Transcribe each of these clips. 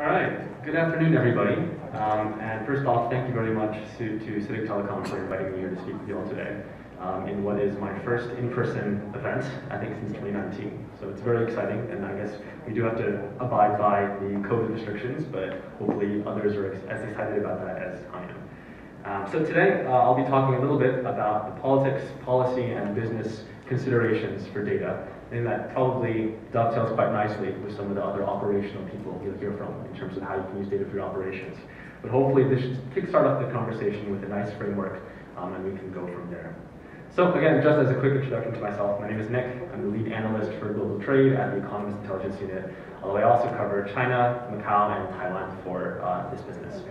All right, good afternoon, everybody. And first off, thank you very much to CITIC Telecom for inviting me here to speak with you all today in what is my first in-person event, I think, since 2019. So it's very exciting, and I guess we do have to abide by the COVID restrictions, but hopefully others are as excited about that as I am. So today, I'll be talking a little bit about the politics, policy, and business considerations for data. And that probably dovetails quite nicely with some of the other operational people you'll hear from in terms of how you can use data for your operations. But hopefully this should kickstart off the conversation with a nice framework, and we can go from there. So again, just as a quick introduction to myself, my name is Nick. I'm the lead analyst for global trade at the Economist Intelligence Unit, although I also cover China, Macau, and Thailand for this business.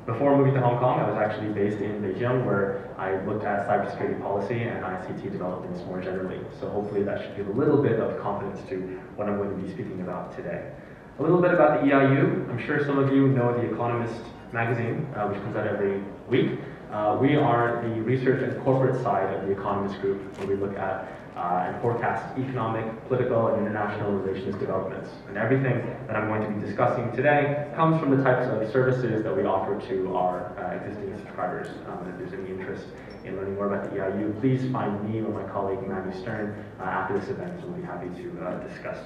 Before moving to Hong Kong, I was actually based in Beijing, where I looked at cybersecurity policy and ICT developments more generally. So hopefully that should give a little bit of confidence to what I'm going to be speaking about today. A little bit about the EIU. I'm sure some of you know the Economist magazine, which comes out every week. We are the research and corporate side of the Economist group, where we look at and forecast economic, political, and international relations developments. And everything that I'm going to be discussing today comes from the types of services that we offer to our existing subscribers. If there's any interest in learning more about the EIU, please find me or my colleague Matthew Stern after this event, and we'll be happy to discuss.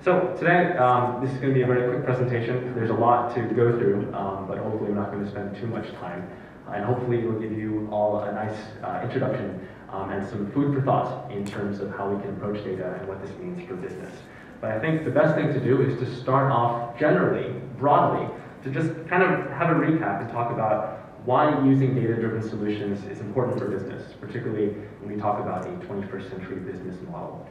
So today, this is going to be a very quick presentation. There's a lot to go through, but hopefully we're not going to spend too much time. And hopefully it will give you all a nice introduction and some food for thought in terms of how we can approach data and what this means for business. But I think the best thing to do is to start off generally, broadly, to just kind of have a recap and talk about why using data-driven solutions is important for business, particularly when we talk about a 21st century business model.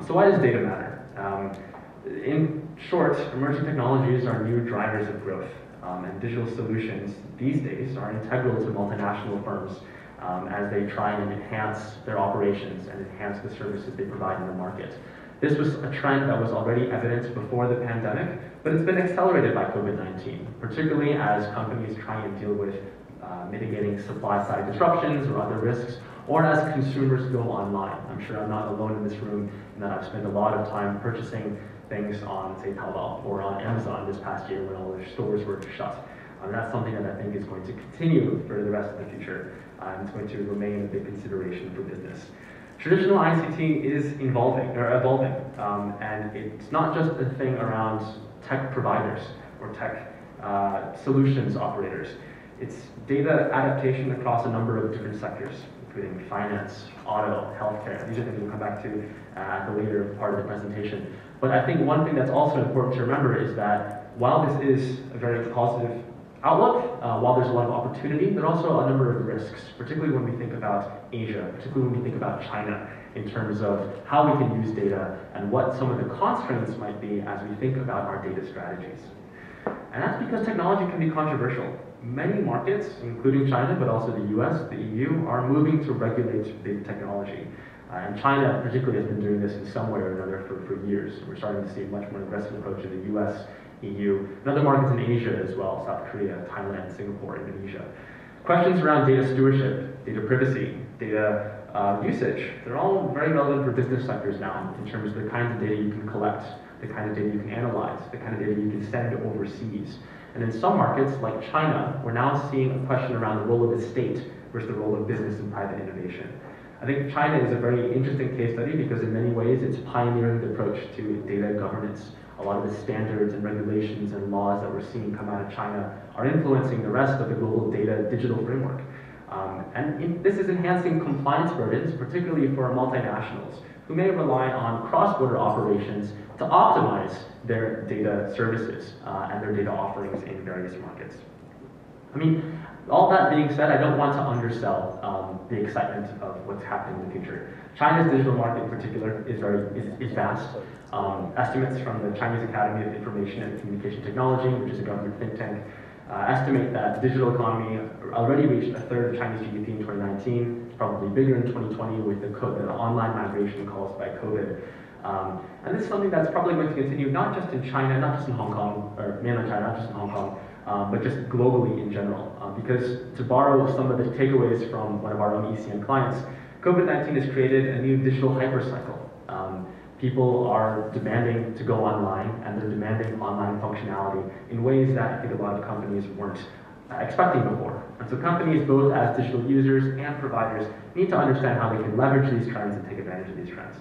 So why does data matter? In short, emerging technologies are new drivers of growth. And digital solutions these days are integral to multinational firms as they try and enhance their operations and enhance the services they provide in the market. This was a trend that was already evident before the pandemic, but it's been accelerated by COVID-19, particularly as companies try and deal with mitigating supply-side disruptions or other risks, or as consumers go online. I'm sure I'm not alone in this room in that I've spent a lot of time purchasing things on, say, Taobao or on Amazon this past year when all their stores were shut. That's something that I think is going to continue for the rest of the future. It's going to remain a big consideration for business. Traditional ICT is evolving, and it's not just a thing around tech providers or tech solutions operators. It's data adaptation across a number of different sectors, including finance, auto, healthcare. These are things we'll come back to at the later part of the presentation. But I think one thing that's also important to remember is that while this is a very positive outlook, while there's a lot of opportunity, there are also a number of risks, particularly when we think about Asia, particularly when we think about China, in terms of how we can use data and what some of the constraints might be as we think about our data strategies. And that's because technology can be controversial. Many markets, including China, but also the US, the EU, are moving to regulate data technology. And China particularly has been doing this in some way or another for years. We're starting to see a much more aggressive approach in the US, EU, and other markets in Asia as well, South Korea, Thailand, Singapore, Indonesia. Questions around data stewardship, data privacy, data usage, they're all very relevant for business sectors now in terms of the kinds of data you can collect, the kind of data you can analyze, the kind of data you can send overseas. And in some markets, like China, we're now seeing a question around the role of the state versus the role of business and private innovation. I think China is a very interesting case study because in many ways it's pioneering the approach to data governance. A lot of the standards and regulations and laws that we're seeing come out of China are influencing the rest of the global data digital framework. This is enhancing compliance burdens, particularly for multinationals who may rely on cross-border operations to optimize their data services and their data offerings in various markets. I mean, all that being said, I don't want to undersell the excitement of what's happening in the future. China's digital market in particular is vast. Estimates from the Chinese Academy of Information and Communication Technology, which is a government think tank, estimate that the digital economy already reached a third of Chinese GDP in 2019. It's probably bigger in 2020 with the online migration caused by COVID. And this is something that's probably going to continue not just in China, not just in Hong Kong, or mainland China, not just in Hong Kong, but just globally in general. Because to borrow some of the takeaways from one of our own ECM clients, COVID-19 has created a new digital hypercycle. People are demanding to go online, and they're demanding online functionality in ways that I think a lot of companies weren't expecting before. And so companies, both as digital users and providers, need to understand how they can leverage these trends and take advantage of these trends.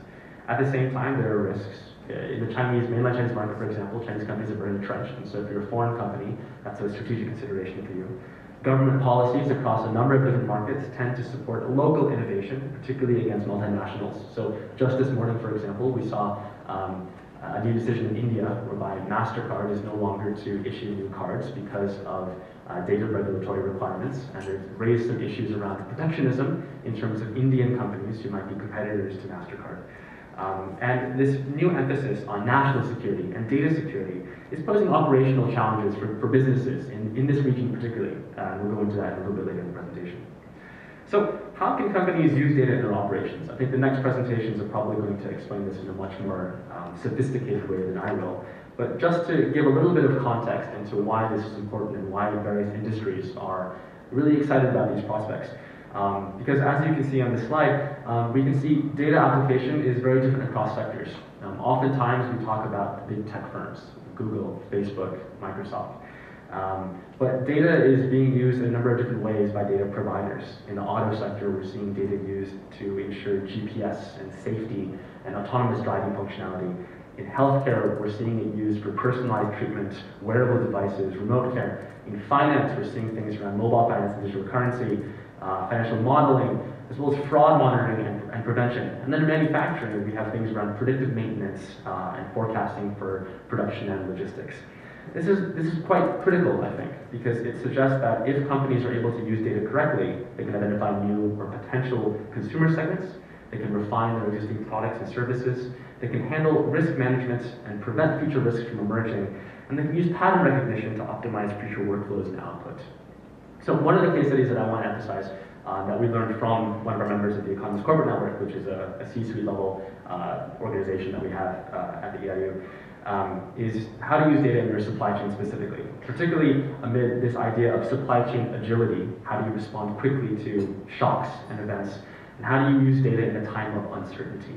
At the same time, there are risks. In the mainland Chinese market, for example, Chinese companies are very entrenched, and so if you're a foreign company, that's a strategic consideration for you. Government policies across a number of different markets tend to support local innovation, particularly against multinationals. So just this morning, for example, we saw a new decision in India whereby MasterCard is no longer to issue new cards because of data regulatory requirements, and they've raised some issues around protectionism in terms of Indian companies who might be competitors to MasterCard. And this new emphasis on national security and data security is posing operational challenges for businesses in this region particularly. We'll go into that a little bit later in the presentation. So how can companies use data in their operations? I think the next presentations are probably going to explain this in a much more sophisticated way than I will. But just to give a little bit of context into why this is important and why various industries are really excited about these prospects. Because as you can see on this slide, we can see data application is very different across sectors. Oftentimes we talk about big tech firms, Google, Facebook, Microsoft. But data is being used in a number of different ways by data providers. In the auto sector, we're seeing data used to ensure GPS and safety and autonomous driving functionality. In healthcare, we're seeing it used for personalized treatment, wearable devices, remote care. In finance, we're seeing things around mobile finance and digital currency, financial modeling, as well as fraud monitoring and prevention. And then in manufacturing, we have things around predictive maintenance and forecasting for production and logistics. This is quite critical, I think, because it suggests that if companies are able to use data correctly, they can identify new or potential consumer segments, they can refine their existing products and services, they can handle risk management and prevent future risks from emerging, and they can use pattern recognition to optimize future workflows and output. So one of the case studies that I want to emphasize that we learned from one of our members of the Economist Corporate Network, which is a C-suite level organization that we have at the EIU, is how to use data in your supply chain specifically, particularly amid this idea of supply chain agility. How do you respond quickly to shocks and events? And how do you use data in a time of uncertainty?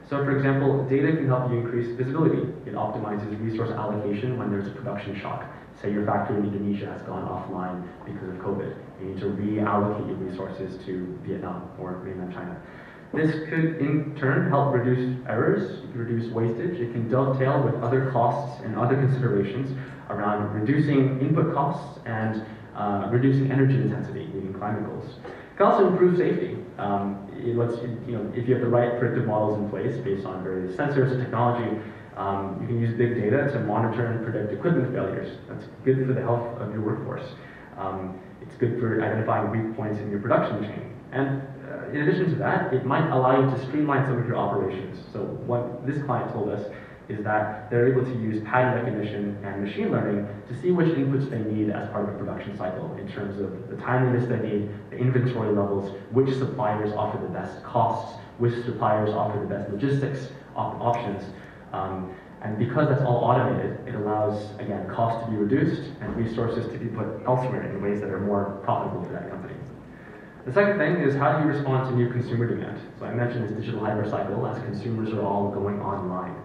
So for example, data can help you increase visibility. It optimizes resource allocation when there's a production shock. Say your factory in Indonesia has gone offline because of COVID. You need to reallocate your resources to Vietnam or mainland China. This could, in turn, help reduce errors, it can reduce wastage, it can dovetail with other costs and other considerations around reducing input costs and reducing energy intensity, meeting climate goals. It can also improve safety. It lets you, if you have the right predictive models in place based on various sensors and technology, you can use big data to monitor and predict equipment failures. That's good for the health of your workforce. It's good for identifying weak points in your production chain. And in addition to that, it might allow you to streamline some of your operations. So what this client told us is that they're able to use pattern recognition and machine learning to see which inputs they need as part of a production cycle in terms of the timeliness they need, the inventory levels, which suppliers offer the best costs, which suppliers offer the best logistics options. And because that's all automated, it allows, again, costs to be reduced and resources to be put elsewhere in ways that are more profitable for that company. The second thing is, how do you respond to new consumer demand? So I mentioned this digital hypercycle as consumers are all going online.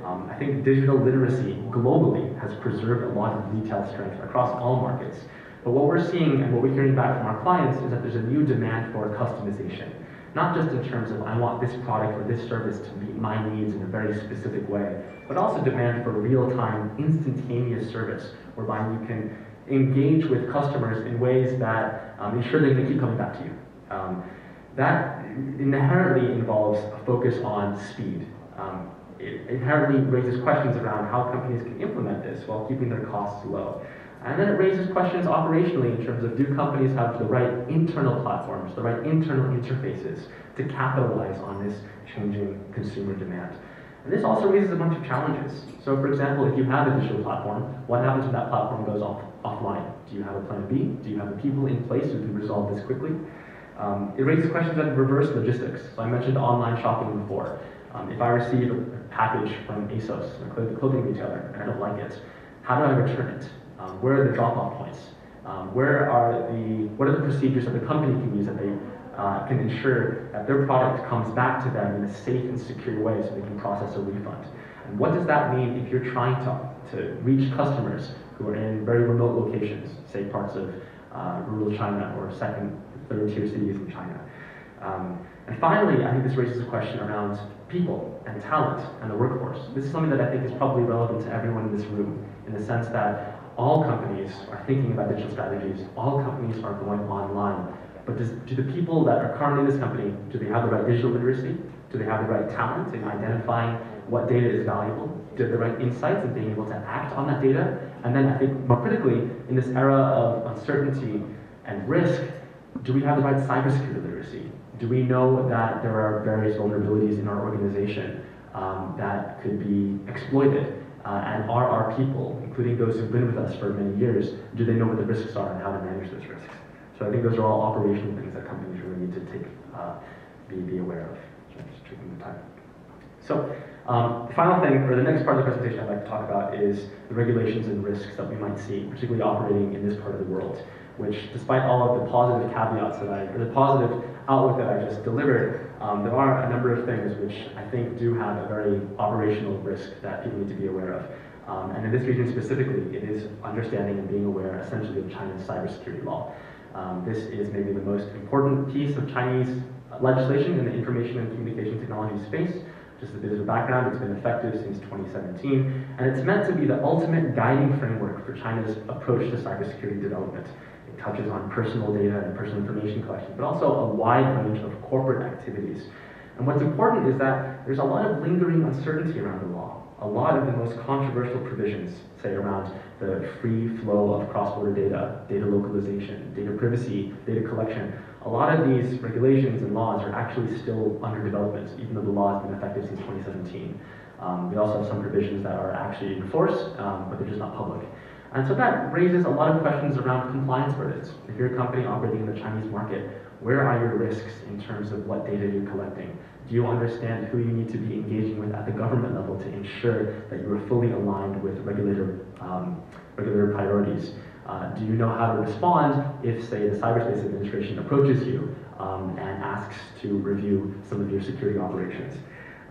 I think digital literacy globally has preserved a lot of retail strength across all markets. But what we're seeing and what we're hearing back from our clients is that there's a new demand for customization. Not just in terms of, I want this product or this service to meet my needs in a very specific way, but also demand for real-time, instantaneous service, whereby you can engage with customers in ways that ensure they're going to keep coming back to you. That inherently involves a focus on speed. It inherently raises questions around how companies can implement this while keeping their costs low. And then it raises questions operationally in terms of, do companies have the right internal platforms, the right internal interfaces to capitalize on this changing consumer demand? And this also raises a bunch of challenges. So for example, if you have a digital platform, what happens when that platform goes offline? Do you have a plan B? Do you have the people in place who can resolve this quickly? It raises questions on reverse logistics. So I mentioned online shopping before. If I receive a package from ASOS, a clothing retailer, and I don't like it, how do I return it? Where are the drop-off points? What are the procedures that the company can use that they can ensure that their product comes back to them in a safe and secure way so they can process a refund. And what does that mean if you're trying to reach customers who are in very remote locations, say parts of rural China or second, third tier cities in China? And finally, I think this raises a question around people and talent and the workforce. This is something that I think is probably relevant to everyone in this room, in the sense that all companies are thinking about digital strategies, all companies are going online, but do the people that are currently in this company, do they have the right digital literacy? Do they have the right talent in identifying what data is valuable? Do they have the right insights in being able to act on that data? And then I think more critically, in this era of uncertainty and risk, do we have the right cybersecurity literacy? Do we know that there are various vulnerabilities in our organization that could be exploited? And are our people, including those who've been with us for many years, do they know what the risks are and how to manage those risks? So I think those are all operational things that companies really need to be aware of. Just taking the time. So the final thing, or the next part of the presentation I'd like to talk about is the regulations and risks that we might see, particularly operating in this part of the world, which despite all of the positive caveats or the positive outlook that I just delivered, there are a number of things which I think do have a very operational risk that people need to be aware of. And in this region specifically, it is understanding and being aware essentially of China's cybersecurity law. This is maybe the most important piece of Chinese legislation in the information and communication technology space. Just a bit of a background, it's been effective since 2017, and it's meant to be the ultimate guiding framework for China's approach to cybersecurity development. It touches on personal data and personal information collection, but also a wide range of corporate activities. And what's important is that there's a lot of lingering uncertainty around the law. A lot of the most controversial provisions, say around the free flow of cross-border data, data localization, data privacy, data collection, a lot of these regulations and laws are actually still under development, even though the law has been effective since 2017. We also have some provisions that are actually in force, but they're just not public. And so that raises a lot of questions around compliance burdens. If you're a company operating in the Chinese market, where are your risks in terms of what data you're collecting? Do you understand who you need to be engaging with at the government level to ensure that you are fully aligned with regulator priorities? Do you know how to respond if, say, the Cyberspace Administration approaches you and asks to review some of your security operations?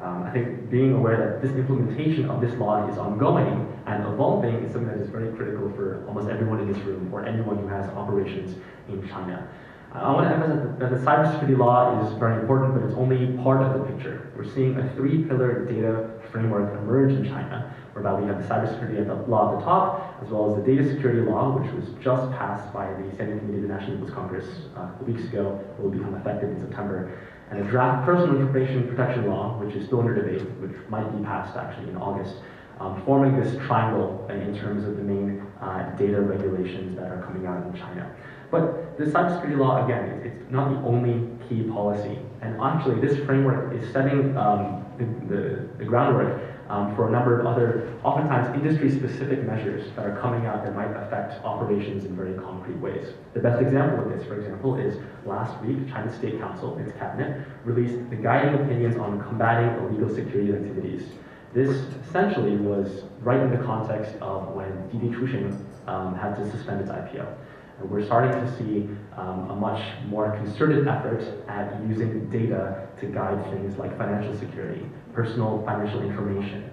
I think being aware that this implementation of this law is ongoing and evolving is something that is very critical for almost everyone in this room or anyone who has operations in China. I want to emphasize that the cybersecurity law is very important, but it's only part of the picture. We're seeing a three-pillar data framework emerge in China, whereby we have the cybersecurity law at the top, as well as the data security law, which was just passed by the Standing Committee of the National People's Congress a couple weeks ago, will become effective in September, and a draft personal information protection law, which is still under debate, which might be passed actually in August, forming this triangle in terms of the main data regulations that are coming out in China. But the cybersecurity law, again, it's not the only key policy. And actually, this framework is setting the groundwork for a number of other, oftentimes industry-specific measures that are coming out that might affect operations in very concrete ways. The best example of this, for example, is last week, China's State Council, its cabinet, released the guiding opinions on combating illegal security activities. This essentially was right in the context of when Didi Chuxing had to suspend its IPO. And we're starting to see a much more concerted effort at using data to guide things like financial security, personal financial information.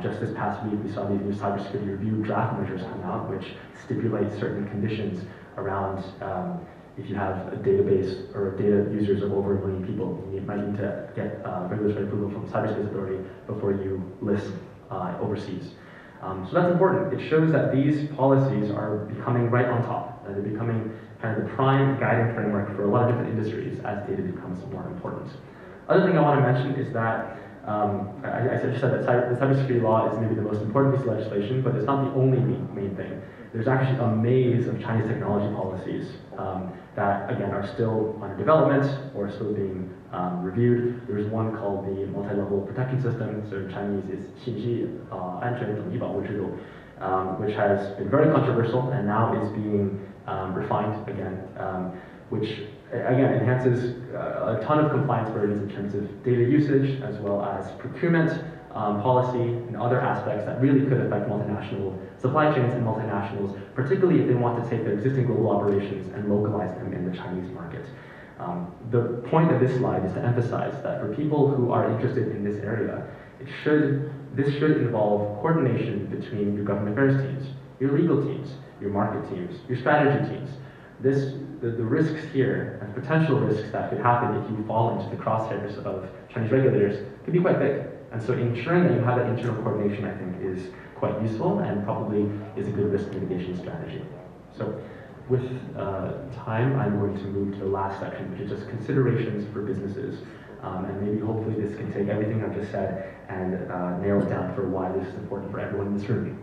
Just this past week, we saw these new cybersecurity review draft measures come out, which stipulate certain conditions around if you have a database or data users of over 1 million people, you might need to get regulatory approval from the Cyberspace Authority before you list overseas. So that's important. It shows that these policies are becoming right on top. They're becoming kind of the prime guiding framework for a lot of different industries as data becomes more important. Other thing I want to mention is that I just said that the cybersecurity law is maybe the most important piece of legislation, but it's not the only main thing. There's actually a maze of Chinese technology policies that, again, are still under development or still being reviewed. There's one called the multi-level protection system, so in Chinese is 信息安全统一保护制度, which has been very controversial and now is being refined again, which again enhances a ton of compliance burdens in terms of data usage as well as procurement policy and other aspects that really could affect multinational supply chains and multinationals, particularly if they want to take their existing global operations and localize them in the Chinese market. The point of this slide is to emphasize that for people who are interested in this area, this should involve coordination between your government affairs teams, your legal teams, your market teams, your strategy teams. The risks here and potential risks that could happen if you fall into the crosshairs of Chinese regulators could be quite big. And so ensuring that you have that internal coordination, I think, is quite useful and probably is a good risk mitigation strategy. So with time, I'm going to move to the last section, which is just considerations for businesses. And maybe hopefully this can take everything I've just said and nail it down for why this is important for everyone in this room.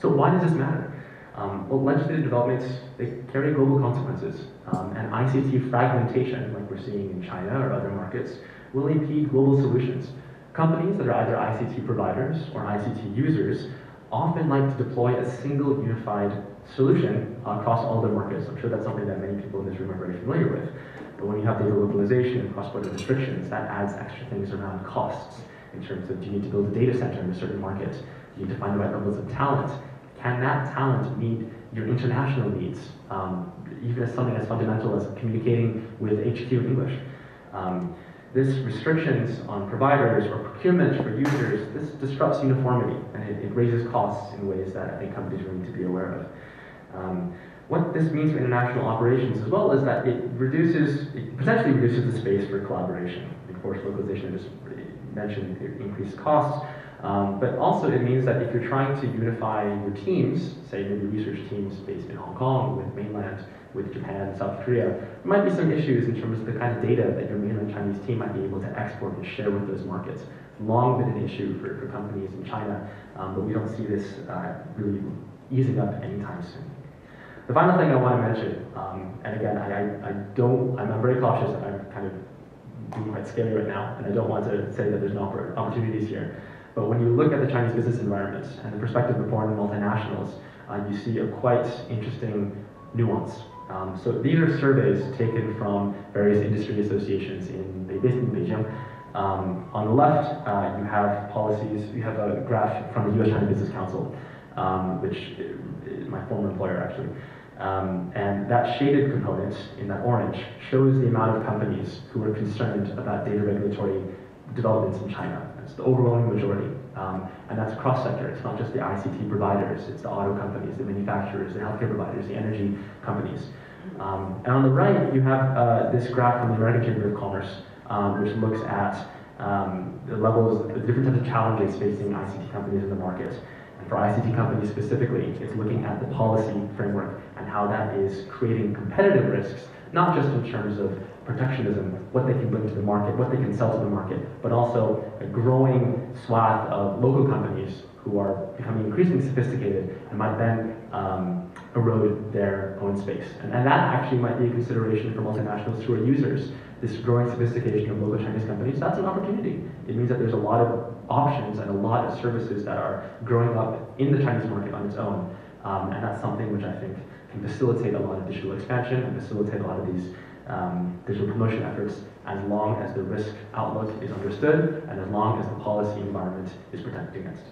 So why does this matter? Well, legislative developments, they carry global consequences. And ICT fragmentation, like we're seeing in China or other markets, will impede global solutions. Companies that are either ICT providers or ICT users often like to deploy a single unified solution across all their markets. I'm sure that's something that many people in this room are very familiar with. But when you have data localization and cross-border restrictions, that adds extra things around costs in terms of, do you need to build a data center in a certain market? Do you need to find the right levels of talent? Can that talent meet your international needs, even as something as fundamental as communicating with HQ in English? This restrictions on providers or procurement for users, this disrupts uniformity and it raises costs in ways that I think companies really need to be aware of. What this means for international operations as well is that it potentially reduces the space for collaboration. Of course, localization I just mentioned increased costs, but also it means that if you're trying to unify your teams, say maybe research teams based in Hong Kong with mainland, with Japan and South Korea, there might be some issues in terms of the kind of data that your mainland Chinese team might be able to export and share with those markets. It's long been an issue for companies in China, but we don't see this really easing up anytime soon. The final thing I want to mention, and again, I'm very cautious, I'm kind of being quite scary right now, and I don't want to say that there's no opportunities here. But when you look at the Chinese business environment and the perspective of foreign multinationals, you see a quite interesting nuance. So these are surveys taken from various industry associations based in Beijing. On the left, you have policies, you have a graph from the US China Business Council, which is my former employer actually. And that shaded component in that orange shows the amount of companies who are concerned about data regulatory developments in China. It's the overwhelming majority. And that's cross-sector. It's not just the ICT providers, it's the auto companies, the manufacturers, the healthcare providers, the energy companies. And on the right, you have this graph from the American Chamber of Commerce, which looks at the levels, the different types of challenges facing ICT companies in the market. And for ICT companies specifically, it's looking at the policy framework and how that is creating competitive risks, not just in terms of protectionism, what they can bring to the market, what they can sell to the market, but also a growing swath of local companies who are becoming increasingly sophisticated and might then erode their own space. And that actually might be a consideration for multinationals who are users. This growing sophistication of local Chinese companies, that's an opportunity. It means that there's a lot of options and a lot of services that are growing up in the Chinese market on its own. And that's something which I think can facilitate a lot of digital expansion and facilitate a lot of these digital promotion efforts as long as the risk outlook is understood and as long as the policy environment is protected against.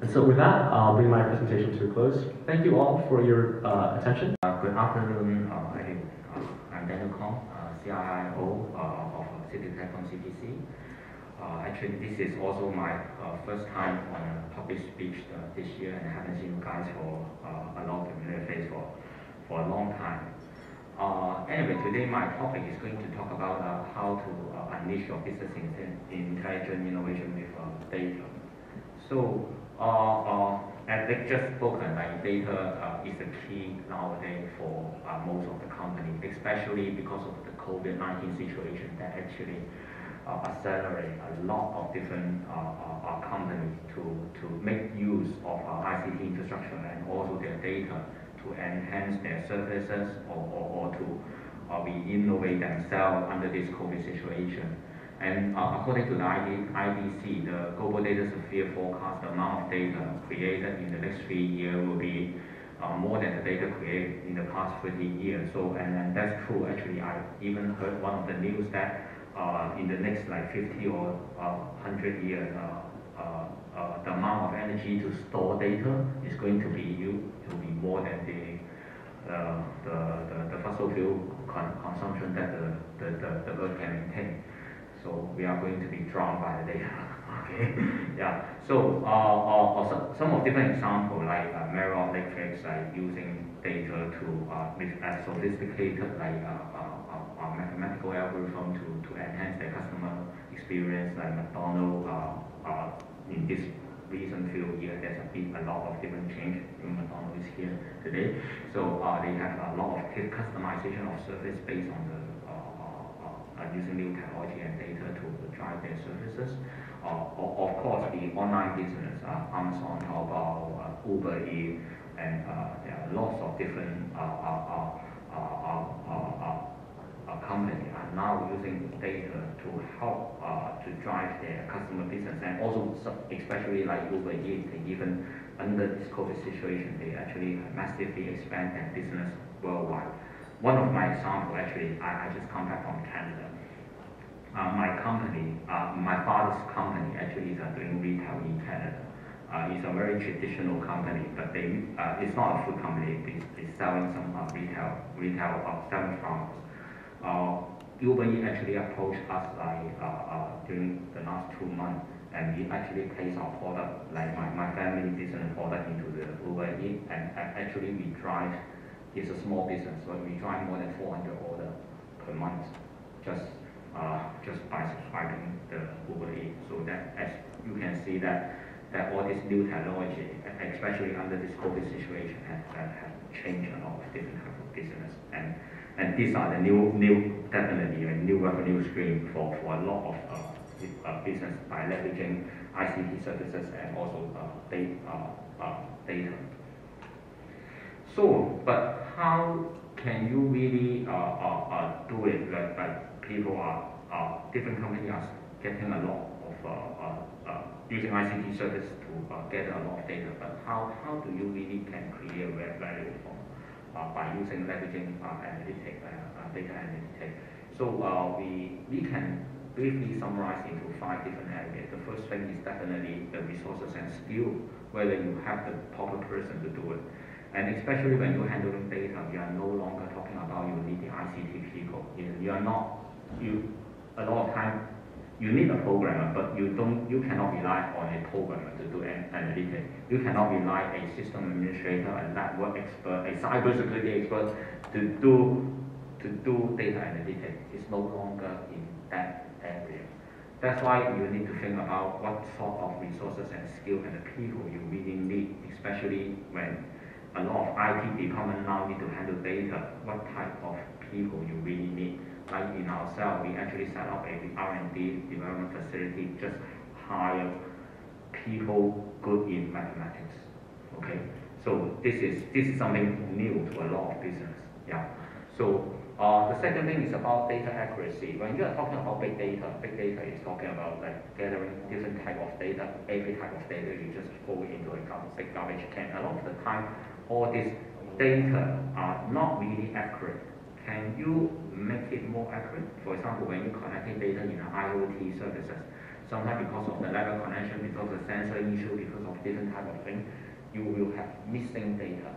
And so with that, I'll bring my presentation to a close. Thank you all for your attention. Good afternoon. I'm Daniel Kwong, CIO of CITIC Telecom CPC. Actually, this is also my first time on a public speech this year, and I haven't seen you guys for a long face for a long time. Anyway, today my topic is going to talk about how to unleash your business intelligent innovation with data. So, as they just spoken, like data is the key nowadays for most of the companies, especially because of the COVID-19 situation that actually accelerate a lot of different companies to make use of ICT infrastructure and also their data to enhance their services or to re-innovate themselves under this COVID situation. And according to the IDC, the Global Data Sphere forecast, the amount of data created in the next 3 years will be more than the data created in the past 30 years. So, and that's true. Actually, I even heard one of the news that in the next like 50 or 100 years, the amount of energy to store data is going to be more than the fossil fuel consumption that the Earth can maintain. So we are going to be drowned by the data. Okay, yeah. So some of different examples like mirror electrics, using data to with a sophisticated mathematical algorithm to enhance their customer experience. Like McDonald's, in this recent few years, there's been a lot of different change in McDonald's here today. So they have a lot of customization of service based on the using new technology and data to drive their services. Of course, the online business, Amazon, Taobao, Uber Eats, and there are lots of different companies are now using data to help to drive their customer business, and also especially like Uber Eats, they even under this COVID situation, they actually massively expand their business worldwide. One of my examples, actually, I just come back from Canada. My company, my father's company, actually is doing retail in Canada. It's a very traditional company, but it's not a food company. It's selling some retail selling products. Uber Eats actually approached us during the last 2 months, and we actually place our product, like my family business product, into the Uber Eats, and actually we drive. It's a small business, but we drive more than 400 orders per month, just by subscribing the Uber Eats. So that, as you can see, that all this new technology, especially under this COVID situation, have changed a lot of different types of business, and these are the definitely a new revenue stream for a lot of business by leveraging ICT services and also data. So, but how can you really do it? Like people different companies are getting a lot of using ICT service to get a lot of data. But how do you really can create value from by leveraging data analytics? So we can briefly summarize into 5 different areas. The first thing is definitely the resources and skill, whether you have the proper person to do it. And especially when you're handling data, you are no longer talking about you need the ICT people. A lot of time you need a programmer, but you cannot rely on a programmer to do analytics. You cannot rely on a system administrator, a network expert, a cybersecurity expert to do data analytics. It's no longer in that area. That's why you need to think about what sort of resources and skill and the people you really need, especially when a lot of IT department now need to handle data. What type of people you really need? Like in ourselves, we actually set up a R&D development facility, just hire people good in mathematics. Okay, so this is something new to a lot of business. Yeah. So the second thing is about data accuracy. When you are talking about big data is talking about like gathering different type of data. Every type of data you just throw into a big garbage can. A lot of the time, all these data are not really accurate. Can you make it more accurate? For example, when you connect data in IoT services, sometimes because of the level connection, because of the sensor issue, because of different type of thing, you will have missing data.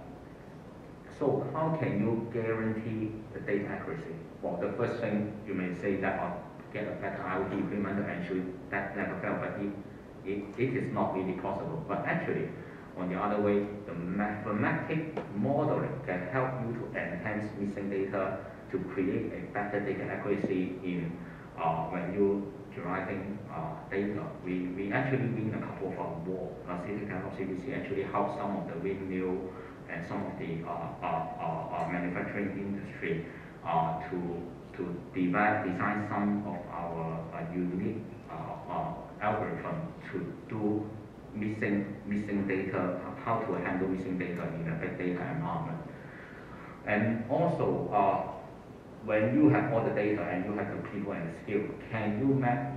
So how can you guarantee the data accuracy? Well, the first thing you may say that get a better IoT equipment to ensure that never fail, but it is not really possible. But actually, on the other way, the mathematic modeling can help you to enhance missing data to create a better data accuracy in when you deriving data. We actually win a couple of awards. CITIC CPC actually helped some of the windmill and some of the manufacturing industry to design some of our unique algorithm to do missing data, how to handle missing data in a big data environment. And also, when you have all the data and you have the people and the skill, can you map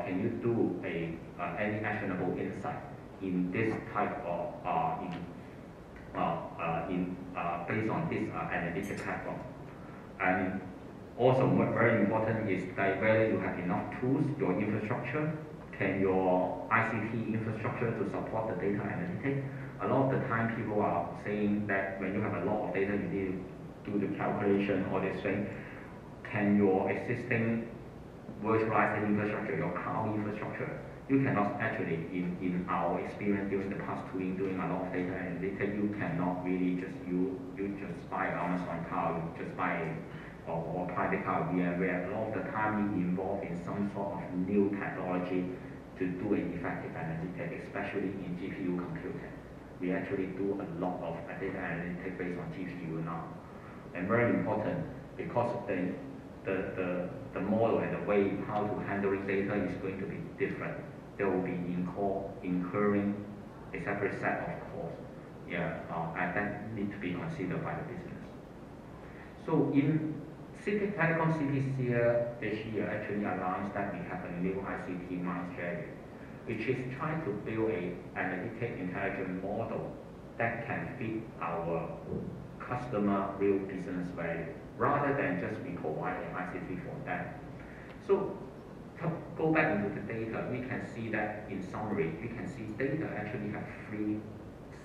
can you do any actionable insight in this type of based on this analytic platform? And also, what very important is that whether you have enough tools, your infrastructure can your ICT infrastructure to support the data analytics? A lot of the time people are saying that when you have a lot of data, you need to do the calculation or this thing. Can your existing virtualized infrastructure, your cloud infrastructure, you cannot actually, in our experience during the past 2 years doing a lot of data analytics, you cannot really just, you just buy Amazon cloud, you just buy or private cloud VMware. A lot of the time you involve in some sort of new technology to do an effective analytics, especially in GPU computing. We actually do a lot of data analytics based on GPU now. And very important, because of the model and the way how to handle data is going to be different. There will be incurring a separate set of costs. And that need to be considered by the business. So in CITIC Telecom CPC'S this year actually announced that we have a new ICT-MIND strategy, which is trying to build a Analytic-Intelligent Model that can fit our customer real business value, rather than just we provide an ICT for them. So to go back into the data, we can see that in summary, we can see data actually have 3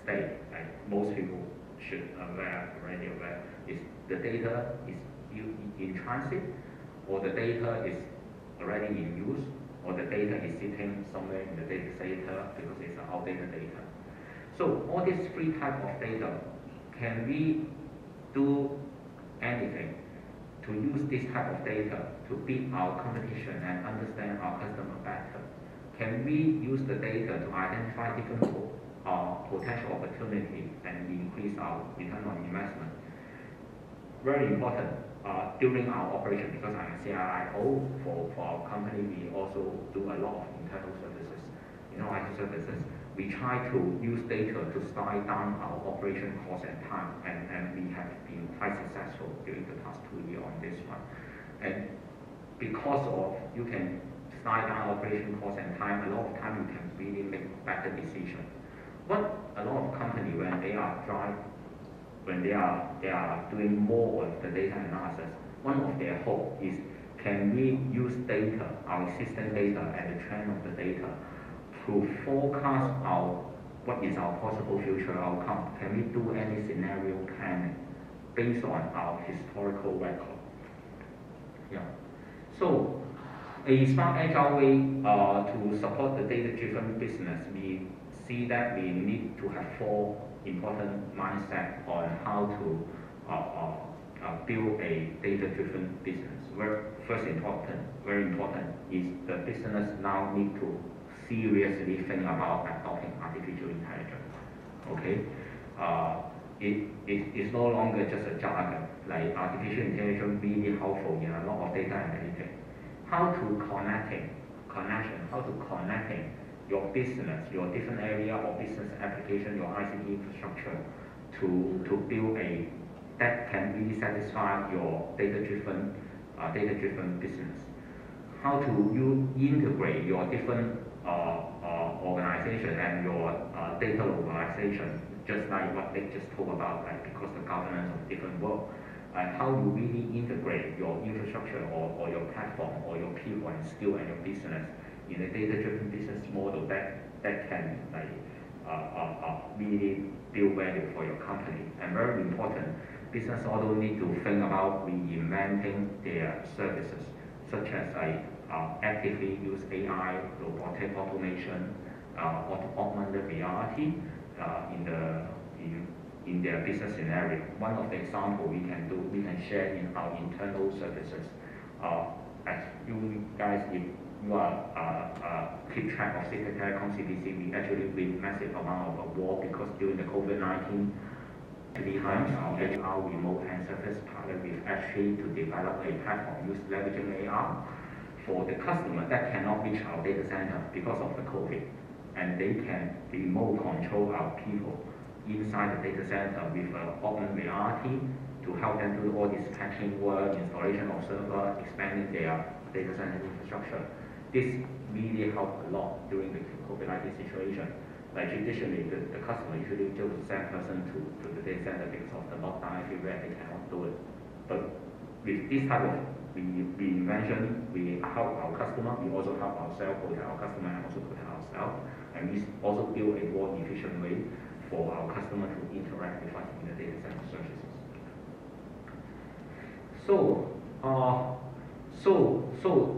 states, like most people should already aware, is the data is in transit, or the data is already in use, or the data is sitting somewhere in the data center because it's outdated data. So all these 3 types of data, can we do anything to use this type of data to beat our competition and understand our customer better? Can we use the data to identify different potential opportunities and increase our return on investment? Very important. During our operation, because I'm a CIO for our company, we also do a lot of internal services. IT services, we try to use data to slide down our operation cost and time, and we have been quite successful during the past 2 years on this one. And because of you can slide down operation cost and time, a lot of time you can really make better decisions. What a lot of companies, when they are doing more of the data analysis, one of their hope is, can we use data, our existing data and the trend of the data, to forecast what is our possible future outcome? Can we do any scenario planning based on our historical record? So a smart agile way to support the data-driven business, we see that we need to have 4 important mindset on how to build a data-driven business. Very important is the business now need to seriously think about adopting artificial intelligence. Okay, it's no longer just a jargon. Like artificial intelligence really helpful in a lot of data analytics. How to connecting your business, your different area of business application, your ICT infrastructure, to build a that can really satisfy your data-driven business. How to you integrate your different organization and your data localization, just like what they just talked about, like because the governance of different world. How you really integrate your infrastructure or your platform or your people and skill and your business in a data-driven business model that can really build value for your company. And very important, business also need to think about reinventing their services, such as actively use AI, robotic automation, augmented reality in their business scenario. One of the examples we can share in our internal services. As you guys, if you are keep track of CITIC Telecom CPC, we actually win massive amount of award because during the COVID-19 times, our remote and service partner with actually to develop a platform leveraging AR for the customer that cannot reach our data center because of the COVID, and they can remote control our people inside the data center with augmented reality to help them do all this patching work, installation of server, expanding their data center infrastructure. This really helped a lot during the COVID-19 situation. Like traditionally, the customer usually just send person to the data center because of the lockdown everywhere, they cannot do it. But with this type of we mentioned we help our customer, we also help ourselves, protect our customer, and also protect ourselves. And we also build a more efficient way for our customer to interact with us in the data center services. So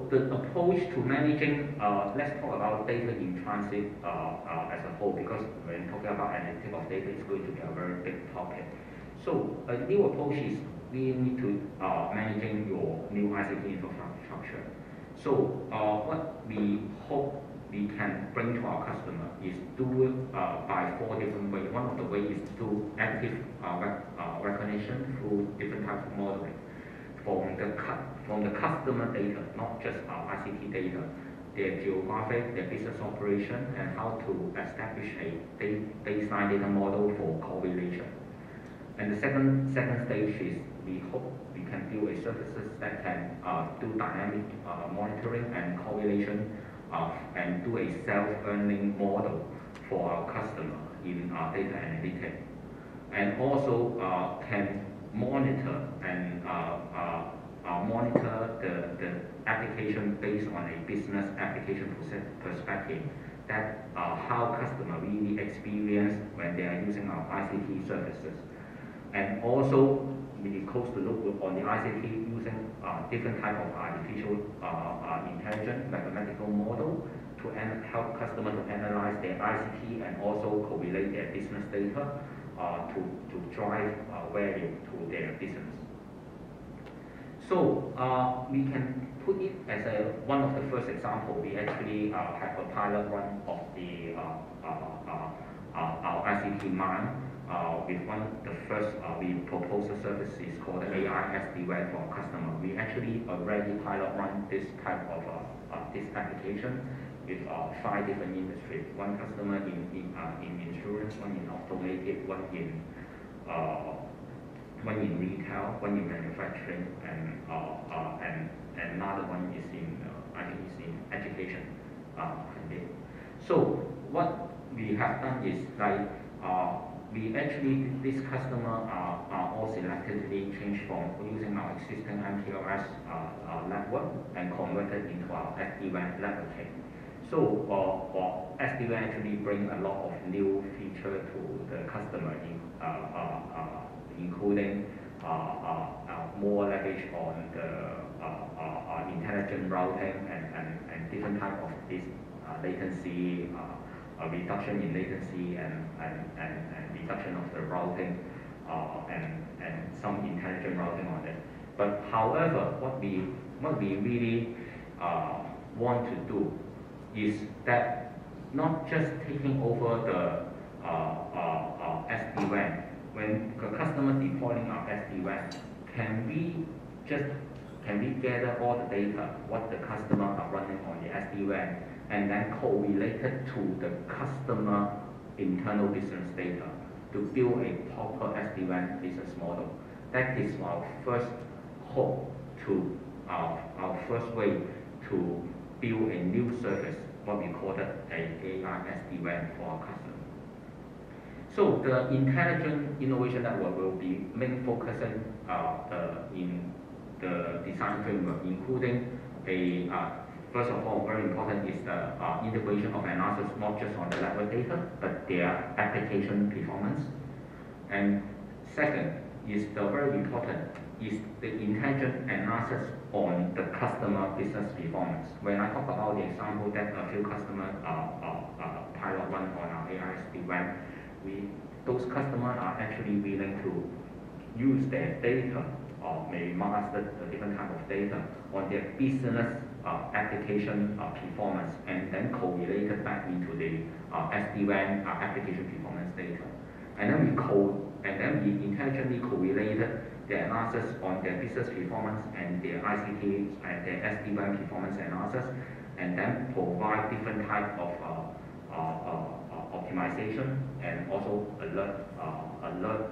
the approach to managing, let's talk about data in transit as a whole, because when talking about analytics of data, it's going to be a very big topic. So a new approach is we need to managing your new ICT infrastructure. So what we hope we can bring to our customer is do it by 4 different ways. One of the ways is through active recognition through different types of modeling from the customer data, not just our ICT data, their geographic, their business operation, and how to establish a baseline data model for correlation. And the second stage is we hope we can build a services that can do dynamic monitoring and correlation and do a self-learning model for our customer in data analytics, and also can monitor and monitor the application based on a business application perspective, that how customer really experience when they are using our ICT services. And also we close the loop on the ICT using different type of artificial intelligence mathematical model to help customer to analyze their ICT and also correlate their business data to drive value to their business. So we can put it as one of the first example. We actually have a pilot run of our ICT-MIND with the first we propose a service is called AI SD-WAN for our customer. We actually already pilot run this type of this application with 5 different industries. One customer in insurance, one in automotive, one in retail, one in manufacturing, and another one is in I think is in education. So what we have done is like we actually this customer are all selectively changed from using our existing MPLS network and converted into our SD-WAN networking. So SD-WAN actually bring a lot of new feature to the customer, including more leverage on the intelligent routing and different type of this latency, reduction in latency and reduction of the routing and some intelligent routing on it. But however, what we really want to do is that not just taking over the SD-WAN. When the customer deploying our SD-WAN, can we gather all the data, what the customer are running on the SD-WAN, and then correlate it to the customer internal business data to build a proper SD-WAN business model. That is our first hope to our first way to build a new service, what we call it a AI SD-WAN for our customer. So the intelligent innovation network will be main focusing in the design framework, including a first of all, very important is the integration of analysis, not just on the network data, but their application performance. And second is the very important is the intelligent analysis on the customer business performance. When I talk about the example that a few customers pilot run on our AI SD-WAN, those customers are actually willing to use their data or maybe master the different type of data on their business application performance and then correlate it back into the SD-WAN application performance data. And then we intelligently correlated the analysis on their business performance and their ICT and their SD-WAN performance analysis, and then provide different type of optimization and also alert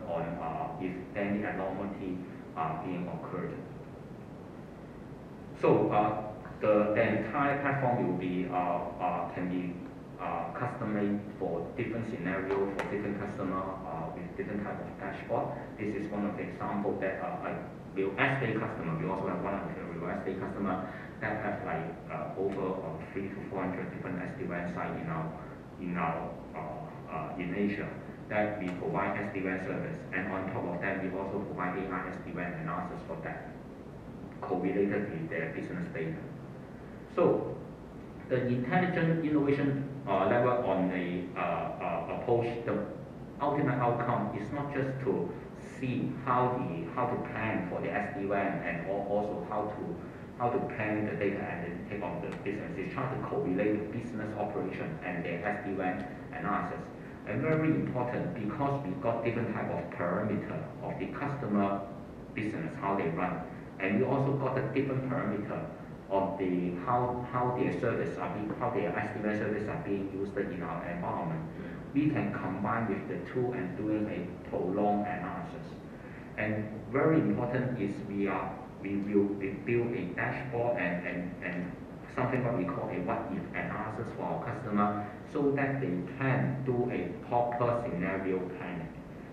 on if any anomaly being occurred. So the entire platform will be can be custom-made for different scenarios for different customer with different type of dashboard. This is one of the examples that will as a customer. We also have one of the real estate customer that have like over 300 to 400 different SD-WAN sites in Asia, that we provide SD-WAN service, and on top of that, we also provide AI SD-WAN analysis for that, correlated with their business data. So the intelligent innovation level on the approach, the ultimate outcome is not just to see how to plan for the SD-WAN and also how to plan the data analytic of the business. It's trying to correlate the business operation and the SD-WAN analysis. And very important, because we got different type of parameter of the customer business, how they run, and we also got a different parameter of the how their service are being, how their SD-WAN service are being used in our environment. We can combine with the two and doing a prolonged analysis. And very important is we build a dashboard and something what we call a what-if analysis for our customer, so that they can do a proper scenario planning.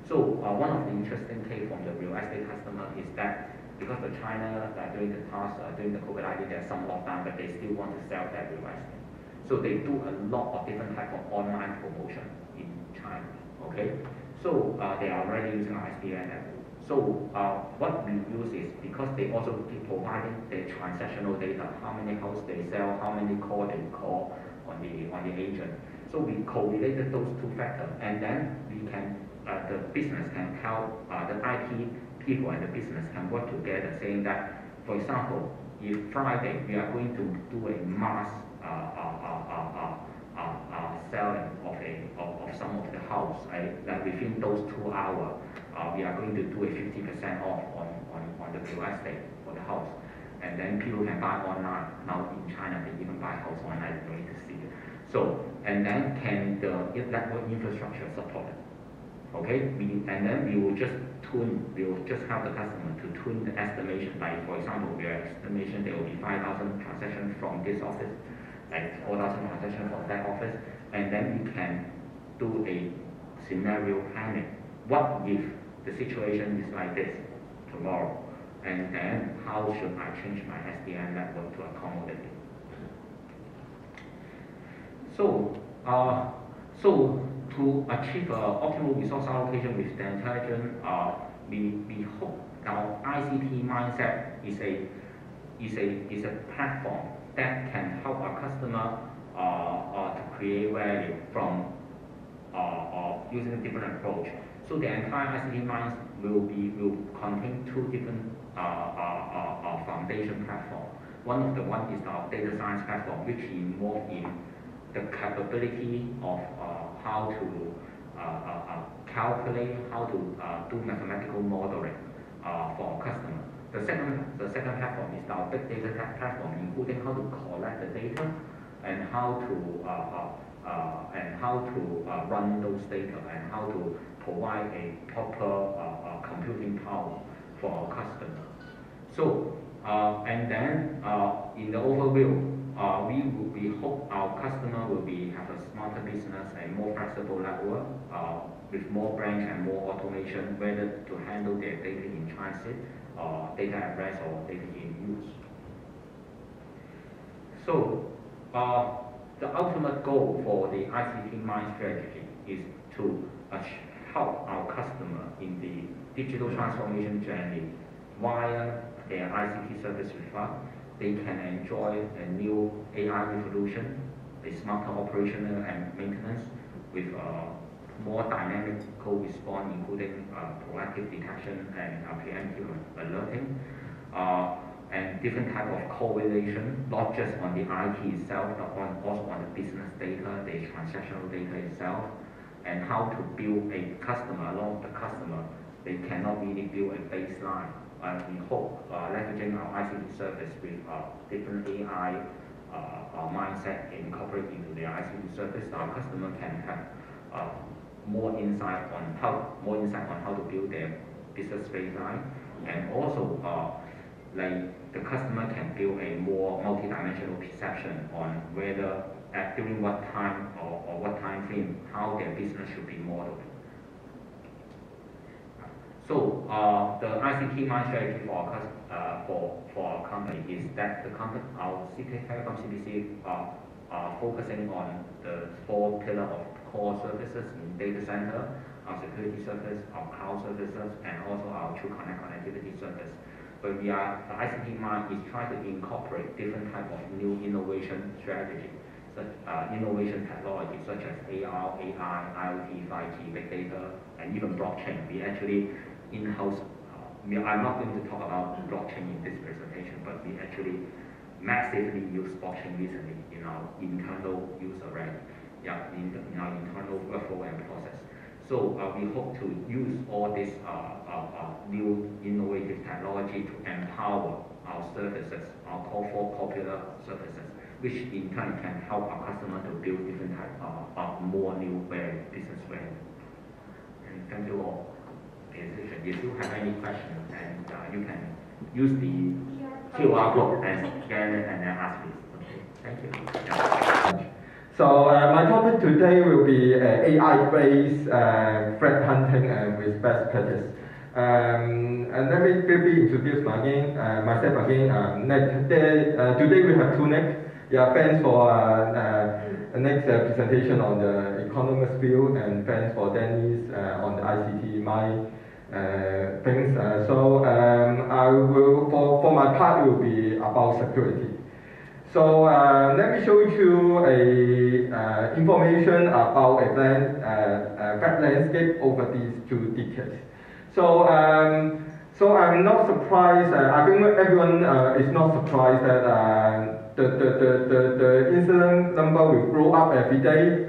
So one of the interesting case from the real estate customer is that because the China during the COVID-19, there's some lockdown, but they still want to sell their real estate. So they do a lot of different type of online promotion in China. Okay, so they are already using our SD-WAN network. So what we use is, because they also keep providing the transactional data, how many houses they sell, how many calls they call on the agent. So we correlated those two factors, and then we can the business can help the IT people and the business can work together, saying that, for example, if Friday we are going to do a mass selling of some of the house, right? That within those 2 hours, we are going to do a 50% off on the real estate for the house, and then people can buy online. Now in China, they even buy house online. They don't need to see it. So, and then can the network infrastructure support it? Okay, and then we will just help the customer to tune the estimation. Like for example, we are estimation there will be 5,000 transactions from this office, like 4,000 transactions from that office, and then we can do a scenario planning. What if the situation is like this tomorrow, and then how should I change my SD-WAN network to accommodate it? So to achieve optimal resource allocation with the intelligent, we hope our ICT mindset is a platform that can help our customer to create value from using a different approach. So the entire ICT-MIND will contain two different foundation platforms. One of the one is our data science platform, which involves in the capability of how to calculate, how to do mathematical modeling for our customer. The second platform is our big data platform, including how to collect the data and how to run those data and how to provide a proper computing power for our customer. So and then in the overview, we hope our customer will have a smarter business and more flexible network with more branch and more automation, whether to handle their data in transit, data at rest, or data in use. So the ultimate goal for the ICT-MIND strategy is to help our customer in the digital transformation journey via their ICT service with us. They can enjoy a new AI revolution, a smarter operational and maintenance with more dynamic co-response, including proactive detection and preemptive alerting, and different type of correlation, not just on the IT itself, but also on the business data, the transactional data itself, and how to build a customer along the customer. They cannot really build a baseline. We hope leveraging our ICT service with different AI mindset incorporated into their ICT service, our customer can have more insight on how to build their business baseline, and also like the customer can build a more multidimensional perception on whether during what time or what time frame how their business should be modeled. So the ICT-MIND strategy for our company is that our Telecom CPC are focusing on the 4 pillars of core services in data center, our security service, our cloud services, and also our true connectivity service. But the ICT-MIND is trying to incorporate different type of new innovation strategy, such innovation technology such as AR, AI, IoT, 5G, big data, and even blockchain. We actually in-house. I'm not going to talk about blockchain in this presentation, but we actually massively use blockchain recently in our internal use already, in our internal workflow and process. So we hope to use all this new innovative technology to empower our services, our core 4 popular services, which in turn can help our customer to build different type of more new business value. And thank you all. If you have any questions, and you can use the QR code and scan it and then ask me. Okay, thank you. Yeah. So my topic today will be AI-based threat hunting with best practice. And let me briefly introduce myself again. Today we have 2 Nick. Yeah, thanks for Nick's presentation on the Economist field, and thanks for Danny's on the ICT-MIND things. So I will, for my part, it will be about security. So let me show you a information about a threat landscape over these 2 decades. So I'm not surprised. I think everyone is not surprised that the incident number will grow up every day.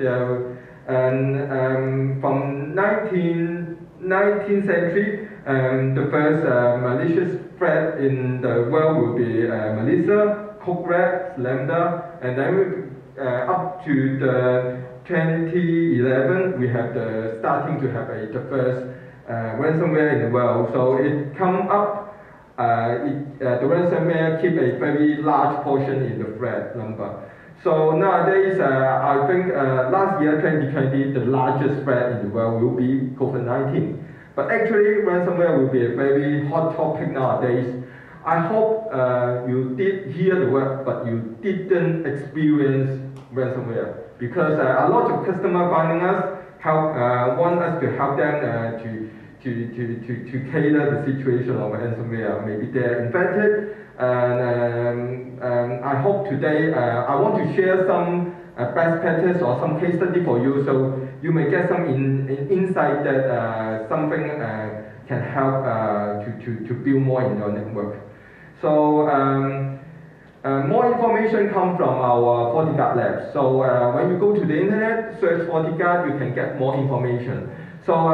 And from 19th century, the first malicious threat in the world will be Melissa, Cobra, Lambda, and then up to the 2011, we have starting to have the first ransomware in the world. So it come up, the ransomware keep a very large portion in the threat number. So nowadays, I think last year, 2020, the largest threat in the world will be COVID-19. But actually, ransomware will be a very hot topic nowadays. I hope you did hear the word, but you didn't experience ransomware, because a lot of customers finding us want us to help them to cater the situation of ransomware. Maybe they're infected, and I hope today I want to share some best practice or some case study for you, so you may get some insight that something can help to build more in your network. So more information comes from our FortiGuard lab. So when you go to the internet, search FortiGuard, you can get more information. So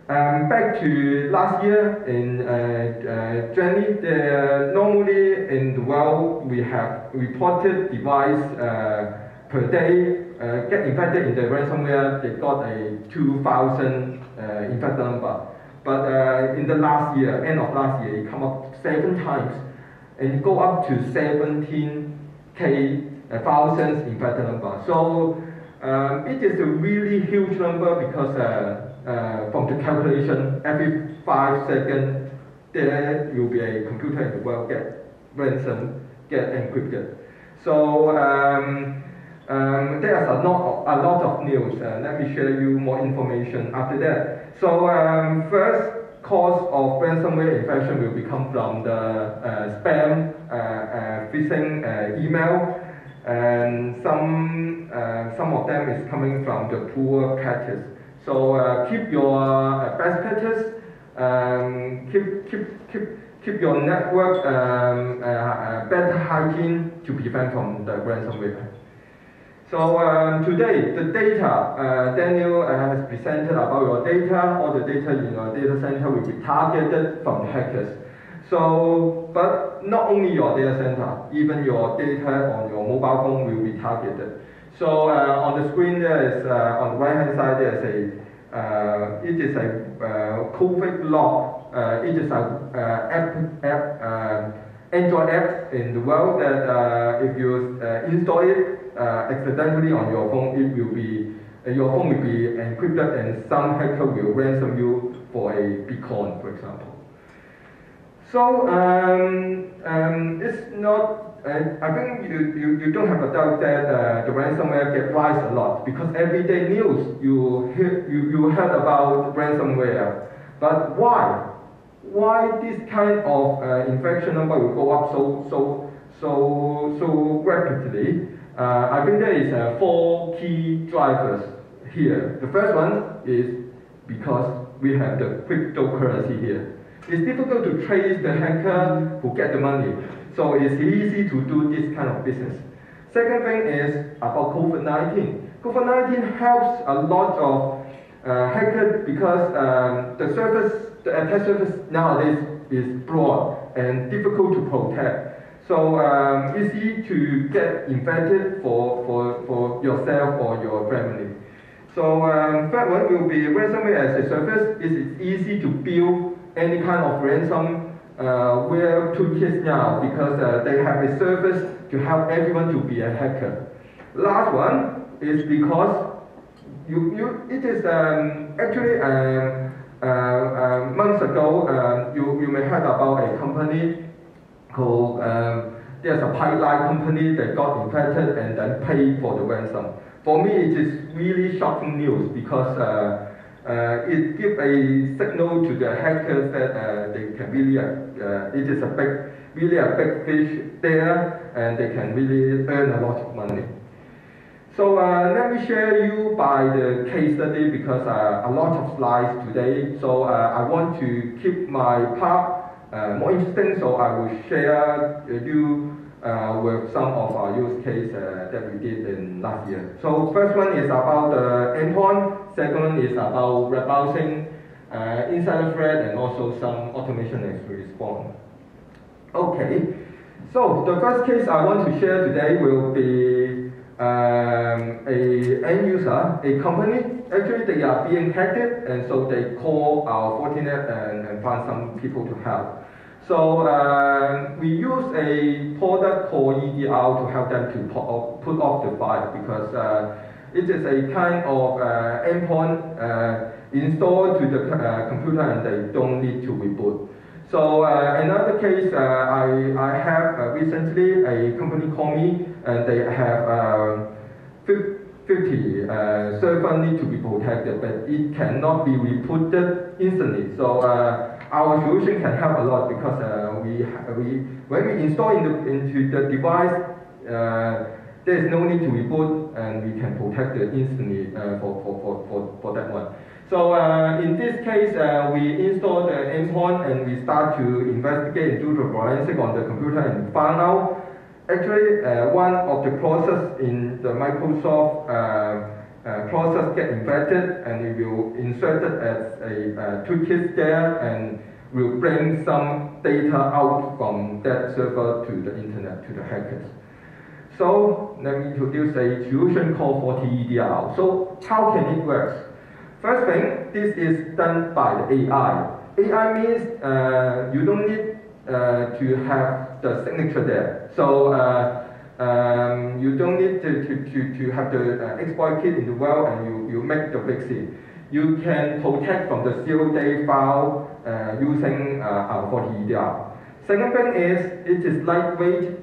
back to last year in January, normally in the world we have reported device per day get infected in the ransomware. They got a 2,000 infected number. But in the last year, end of last year, it come up 7 times, and go up to 17K thousands infected number. So it is a really huge number, because from the calculation, every 5 seconds there will be a computer in the world get ransom, get encrypted. So there's a lot of news. Let me share you more information after that. So first cause of ransomware infection will become from the spam, phishing email, and some of them is coming from the poor practice. So keep your best practice, keep your network better hygiene to prevent from the ransomware. So today, the data, Daniel has presented about your data. All the data in your data center will be targeted from hackers. So, but not only your data center, even your data on your mobile phone will be targeted. So on the screen there is, on the right hand side there is it is a COVID log. It is a Android app in the world that if you install it accidentally on your phone, it will be your phone will be encrypted and some hacker will ransom you for a Bitcoin, for example. So it's not. I think you don't have a doubt that the ransomware get rise a lot because everyday news you heard about ransomware. But why? Why this kind of infection number will go up so rapidly? I think there is 4 key drivers here. The first one is because we have the cryptocurrency here. It's difficult to trace the hacker who get the money, so it's easy to do this kind of business. Second thing is about COVID-19. COVID-19 helps a lot of hackers because the attack surface nowadays is broad and difficult to protect. So easy to get infected for yourself or your family. So third one will be ransomware as a service. It's easy to build any kind of ransomware toolkits now because they have a service to help everyone to be a hacker. Last one is because it is actually months ago you may heard about a company called there's a pipeline company that got infected and then paid for the ransom. For me, it is really shocking news because it gives a signal to the hackers that they can really, it is really a big fish there, and they can really earn a lot of money. So let me share you by the case study because a lot of slides today. So I want to keep my part more interesting. So I will share you with some of our use case that we did in last year. So first one is about the endpoint. Second one is about web browsing, insider threat, and also some automation and response. Okay, so the first case I want to share today will be a end user, a company. Actually, they are being hacked, and so they call our Fortinet and find some people to help. So we use a product called EDR to help them to put off the file because it is a kind of endpoint installed to the computer and they don't need to reboot. So another case I have recently, a company called me and they have 50 servers need to be protected, but it cannot be rebooted instantly. So our solution can help a lot because when we install into the device, there is no need to reboot and we can protect it instantly for that one. So in this case, we install the endpoint and we start to investigate and do the forensic on the computer and find out actually one of the process in the Microsoft process get infected and it will insert it as a toolkit there and will bring some data out from that server to the internet, to the hackers. So let me introduce a solution called FortiEDR. So how can it work? First thing, this is done by the AI. AI means you don't need to have the signature there. So you don't need to have the exploit kit in the world and you make the fixing. You can protect from the zero-day file using our FortiEDR. Second thing is it is lightweight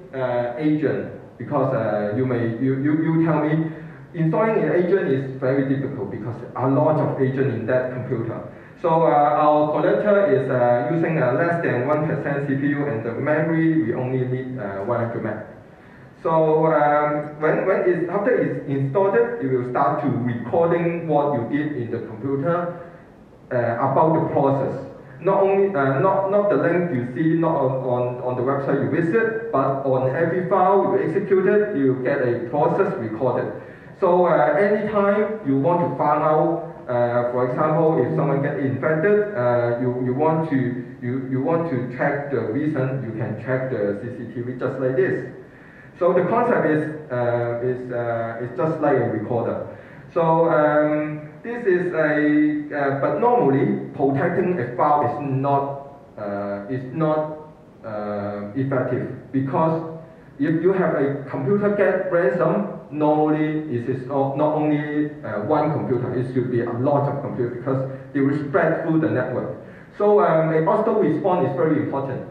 agent because you tell me installing an agent is very difficult because a lot of agent in that computer. So our collector is using less than 1% CPU and the memory we only need 100 meg. So after it's installed, it will start to recording what you did in the computer about the process. Not only not the link you see not on the website you visit, but on every file you execute it, you get a process recorded. So anytime you want to find out, for example, if someone gets infected, you want to track the reason, you can track the CCTV just like this. So the concept is just like a recorder. So this is but normally protecting a file is not effective because if you have a computer get ransom, normally it is not only one computer, it should be a lot of computers because they will spread through the network. So a auto response is very important.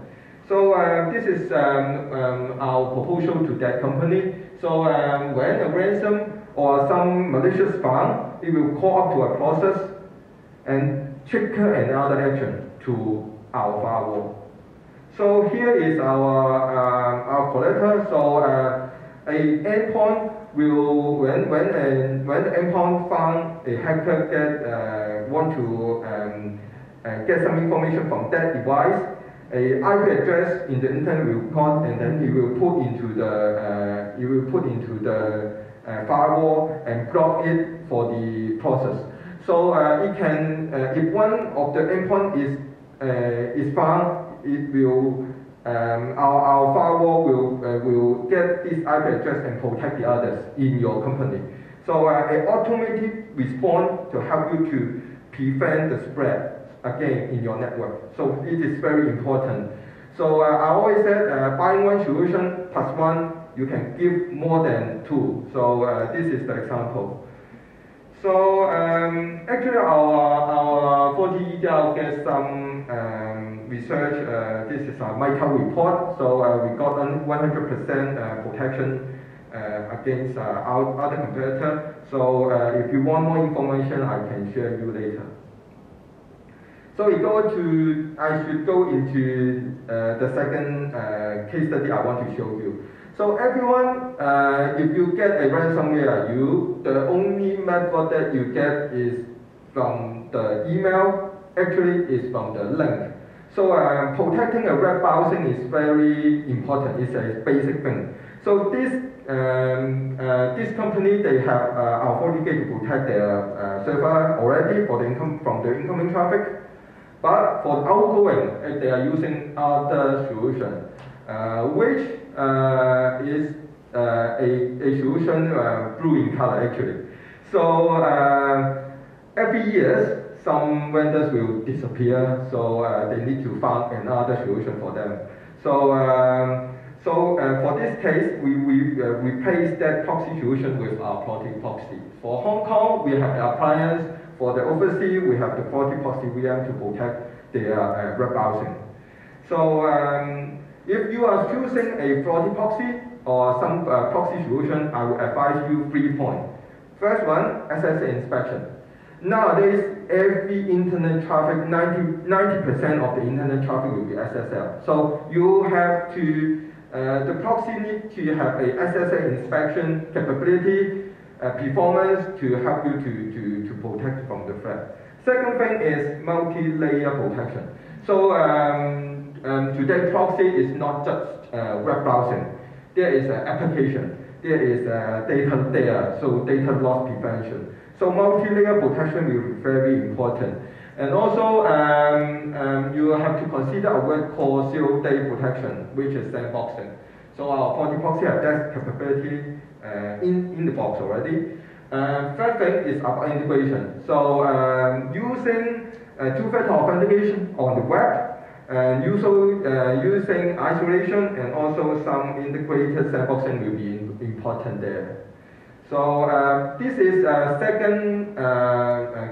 So this is our proposal to that company. So when a ransom or some malicious found, it will call up to a process and trigger another action to our firewall. So here is our collateral. So a endpoint will, when the endpoint found a hacker want to get some information from that device, a IP address in the internet will call, and then it will put into the firewall and block it for the process. So it can, if one of the endpoint is found, it will our firewall will get this IP address and protect the others in your company. So an automated response to help you to prevent the spread again in your network. So it is very important. So I always said buying one solution plus one, you can give more than two. So this is the example. So actually our FortiEDR gets some research. This is a MITRE report. So we got 100% protection against our other competitor. So if you want more information, I can share you later. So I should go into the second case study I want to show you. So everyone, if you get a ransomware, the only method that you get is from the email, actually is from the link. So protecting a web browsing is very important, it's a basic thing. So this company, they have our FortiGate to protect their server already from the incoming traffic. But for outgoing, they are using other solution, which is a solution blue in color actually. So every year, some vendors will disappear, so they need to find another solution for them. So for this case, we replace that proxy solution with our FortiProxy. For Hong Kong, we have the appliance. For the overseas, we have the FortiProxy VM to protect their web browsing. So if you are choosing a FortiProxy or some proxy solution, I will advise you 3 points. First one, SSL inspection. Nowadays, every internet traffic, 90% of the internet traffic will be SSL. So you have to, the proxy need to have a SSL inspection capability, performance to help you to protect from the threat. Second thing is multi-layer protection. So today proxy is not just web browsing. There is an application. There is data there, so data loss prevention. So multi-layer protection will be very important. And also you have to consider a word called zero-day protection, which is sandboxing. So our FortiProxy has that capability in the box already. Third thing is about integration. So using two-factor authentication on the web, and using isolation and also some integrated sandboxing will be important there. So this is a second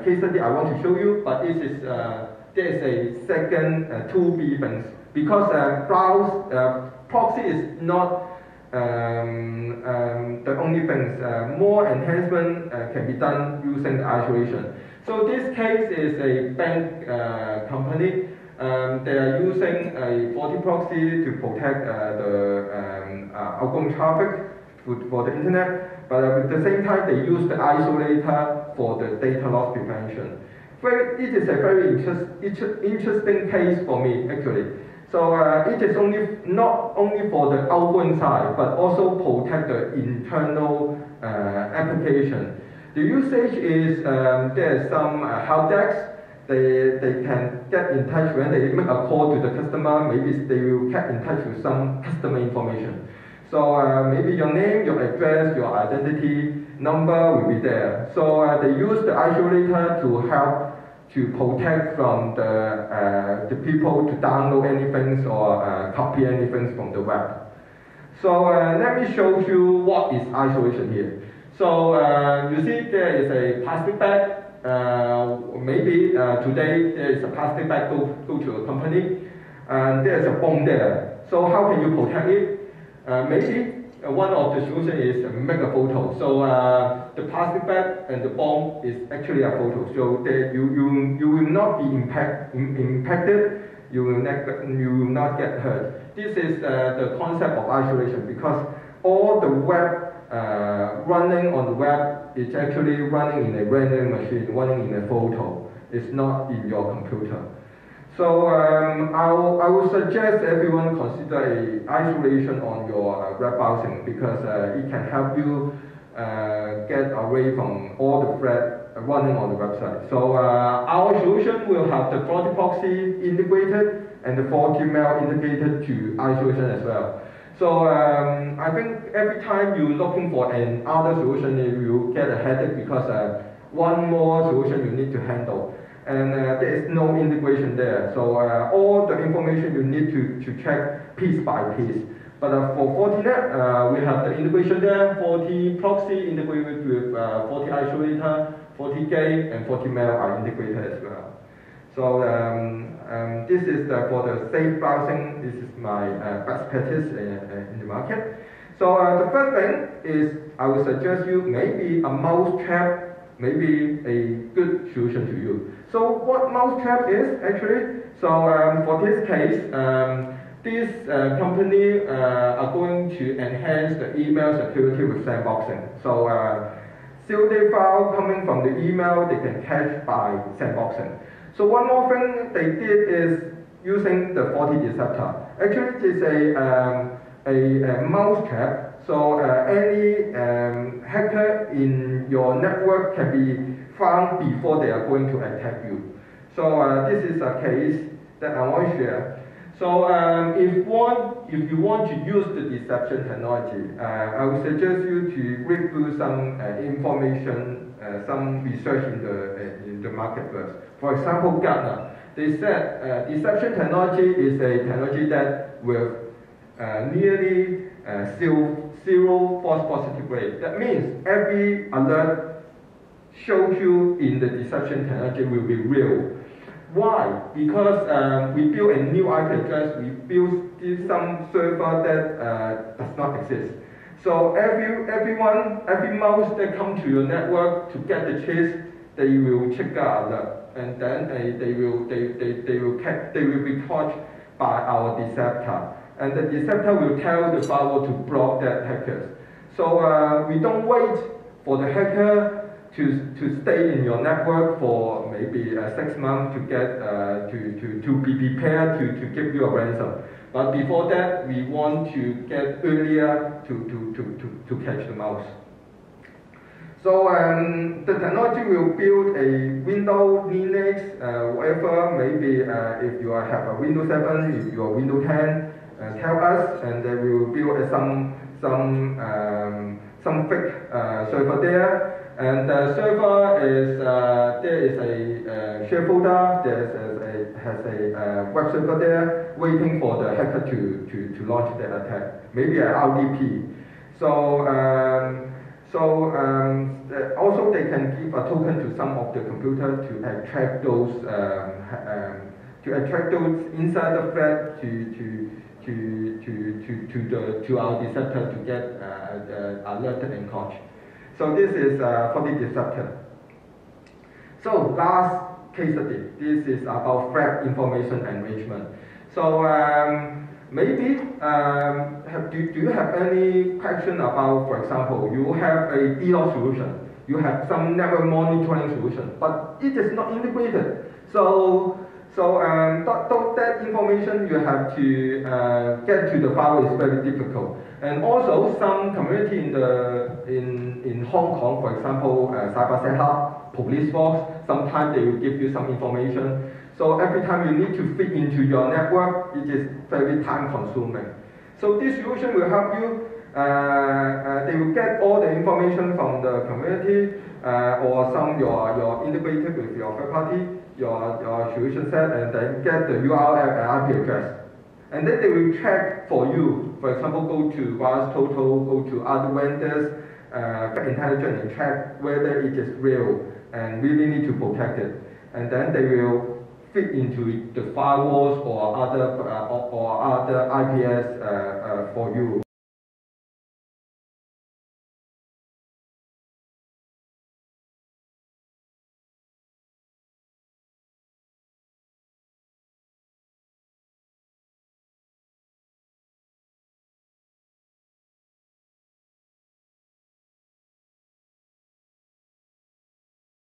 case study I want to show you, but this is there is a second 2B things because proxy is not the only things. More enhancement can be done using the isolation. So this case is a bank company. They are using a FortiProxy to protect the outgoing traffic for the internet, but at the same time they use the isolator for the data loss prevention. It is a very interesting case for me actually. So it is not only for the outgoing side, but also protect the internal application. The usage is there is some help desk. They can get in touch when they make a call to the customer. Maybe they will get in touch with some customer information. So maybe your name, your address, your identity number will be there. So they use the isolator to help to protect from the people to download anything or copy anything from the web. So let me show you what is isolation here. So you see there is a plastic bag. Maybe today there is a plastic bag go to a company, and there's a bomb there. So how can you protect it? Maybe one of the solutions is make a photo. So the plastic bag and the bomb is actually a photo. So that you will not be impacted. You will not get hurt. This is the concept of isolation, because all the web running on the web is actually running in a random machine, running in a photo. It's not in your computer. So I would suggest everyone consider isolation on your web browsing, because it can help you get away from all the threats running on the website. So our solution will have the FortiProxy integrated and the FortiMail integrated to isolation as well. So I think every time you're looking for another solution, you get a headache, because one more solution you need to handle. And there is no integration there. So all the information you need to check piece by piece. But for Fortinet, we have the integration there. FortiProxy integrated with FortiIsolator, FortiGate, and FortiMail are integrated as well. So this is for the safe browsing. This is my best practice in the market. So the first thing is I would suggest you maybe a mouse trap, maybe a good solution to you. So what mouse trap is actually? So for this case, this company are going to enhance the email security with sandboxing. So COD file coming from the email, they can catch by sandboxing. So one more thing they did is using the FortiDeceptor. Actually, it is a mouse trap. So any hacker in your network can be found before they are going to attack you. So this is a case that I want to share. So if you want to use the deception technology, I would suggest you to read through some information, some research in the market first. For example, Gartner, they said deception technology is a technology that will nearly zero false positive rate. That means every alert shows you in the deception technology will be real. Why? Because we built a new IP address, we built some server that does not exist. So every mouse that comes to your network to get the trace, they will check out alert, and then they will be caught by our deceptor, and the deceptor will tell the firewall to block that hackers. So we don't wait for the hacker to stay in your network for maybe 6 months to get to be prepared to give you a ransom. But before that, we want to get earlier to catch the mouse. So the technology will build a Windows, Linux, whatever. Maybe if you have a Windows 7, if you are Windows 10, tell us, and then we will build some fake server there. And the server is there is a share folder. There has a web server there waiting for the hacker to launch the attack. Maybe an RDP. So also they can give a token to some of the computer to attract those insider threat to our deceptor to get alerted and caught. So this is FortiDeceptor. So last case study. This is about threat information enrichment. So maybe do you have any question about, for example, you have a DDoS solution, you have some network monitoring solution, but it is not integrated. So that information you have to get to the firewall is very difficult. And also some community in Hong Kong, for example, cyber hub, police force, sometimes they will give you some information. So every time you need to fit into your network, it is very time consuming. So this solution will help you. They will get all the information from the community or some you're integrated with your third party, your solution set, and then get the URL and IP address. And then they will check for you for example, go to VASTotal, go to other vendors, intelligent and check whether it is real and really need to protect it. And then they will fit into the firewalls or other IPS for you.